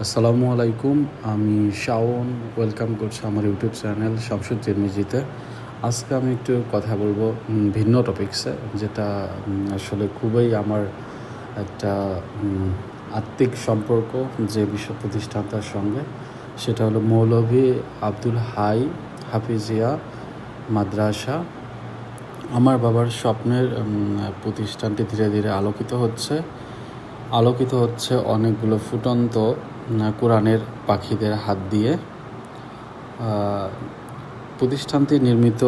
আসসালামু আলাইকুম। আমি শাওন, ওয়েলকাম করছি আমার ইউটিউব চ্যানেল শামসুদ্দিন মিজিতে। আজকে আমি একটু কথা বলবো ভিন্ন টপিকসে, যেটা আসলে খুবই আমার একটা আত্মিক সম্পর্ক যে বিশ্ব প্রতিষ্ঠানটার সঙ্গে। সেটা হলো মৌলভী আব্দুল হাই হাফিজিয়া মাদ্রাসা। আমার বাবার স্বপ্নের প্রতিষ্ঠানটি ধীরে ধীরে আলোকিত হচ্ছে অনেকগুলো ফুটন্ত কোরআনের পাখিদের হাত দিয়ে। প্রতিষ্ঠানটি নির্মিত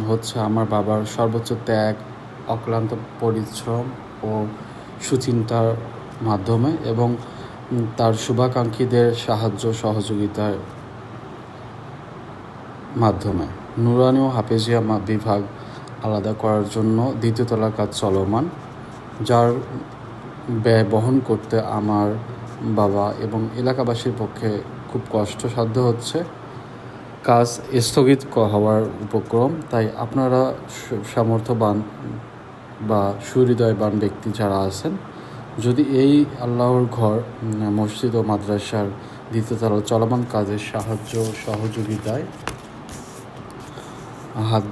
হচ্ছে আমার বাবার সর্বোচ্চ ত্যাগ, অক্লান্ত পরিশ্রম ও সুচিন্তার মাধ্যমে এবং তার শুভাকাঙ্ক্ষীদের সাহায্য সহযোগিতার মাধ্যমে। নুরানি ও হাফেজিয়া বিভাগ আলাদা করার জন্য দ্বিতীয় তলার কাজ চলমান, যার ব্যয় বহন করতে আমার বাবা এবং এলাকাবাসীর পক্ষে খুব কষ্টসাধ্য হচ্ছে। কাজ স্থগিত হওয়ার উপক্রম। তাই আপনারা সামর্থ্যবান বা সুহৃদয়বান ব্যক্তি যারা আছেন, যদি এই আল্লাহর ঘর মসজিদ ও মাদ্রাসার দ্বিতীয়তলা চলমান কাজের সাহায্য সহযোগিতায় হাত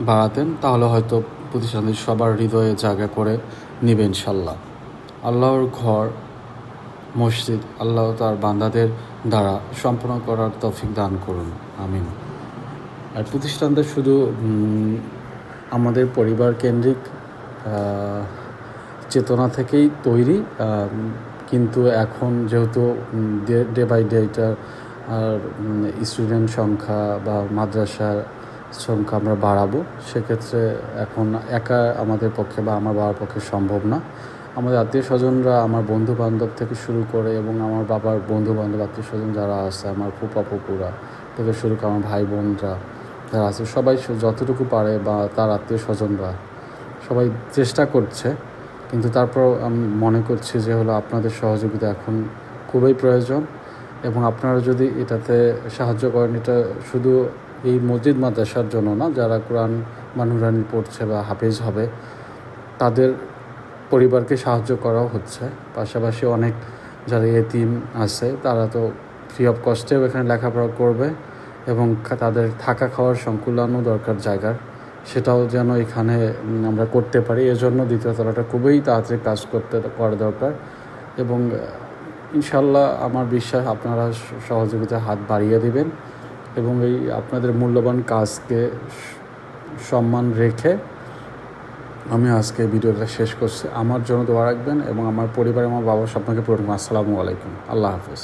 বাড়াতেন, তাহলে হয়তো প্রতিষ্ঠানটি সবার হৃদয়ে জায়গা করে নেবে ইনশাল্লাহ। আল্লাহর ঘর মসজিদ আল্লাহ তার বান্দাদের দ্বারা সম্পন্ন করার তৌফিক দান করুন, আমিন। আর প্রতিষ্ঠানটা শুধু আমাদের পরিবার কেন্দ্রিক চেতনা থেকেই তৈরি, কিন্তু এখন যেহেতু ডে বাই ডে এটা আর স্টুডেন্ট সংখ্যা বা মাদ্রাসার সংখ্যা আমরা বাড়াবো, সেক্ষেত্রে এখন একা আমাদের পক্ষে বা আমার বাবার পক্ষে সম্ভব না। আমাদের আত্মীয় স্বজনরা, আমার বন্ধু বান্ধব থেকে শুরু করে এবং আমার বাবার বন্ধু বান্ধব আত্মীয় স্বজন যারা আছে, আমার ফুপা ফুপুরা থেকে শুরু করে আমার ভাই বোনরা যারা আছে, সবাই যতটুকু পারে বা তার আত্মীয় স্বজনরা সবাই চেষ্টা করছে। কিন্তু তারপর আমি মনে করছি যে হলো আপনাদের সহযোগিতা এখন খুবই প্রয়োজন, এবং আপনারা যদি এটাতে সাহায্য করেন, এটা শুধু এই মসজিদ মাদ্রাসার জন্য না, যারা কোরআন বা নুরানি পড়ছে বা হাফেজ হবে তাদের পরিবারকে সাহায্য করাও হচ্ছে। পাশাপাশি অনেক যারা এতিম আছে তারা তো ফ্রি অফ কস্টেও এখানে লেখাপড়া করবে, এবং তাদের থাকা খাওয়ার সংকুলানও দরকার জায়গার, সেটাও যেন এখানে আমরা করতে পারি। এজন্য দ্বিতীয় তলাটা খুবই তাড়াতাড়ি কাজ করা দরকার, এবং ইনশাল্লাহ আমার বিশ্বাস আপনারা সহযোগিতার হাত বাড়িয়ে দিবেন, এবং এই আপনাদের মূল্যবান কাজকে সম্মান রেখে আমি আজকে ভিডিওটা শেষ করছি। আমার জন্য দোয়া রাখবেন এবং আমার পরিবার, আমার বাবার স্বপ্নকে পূরণ করুন। আসসালামু আলাইকুম, আল্লাহ হাফেজ।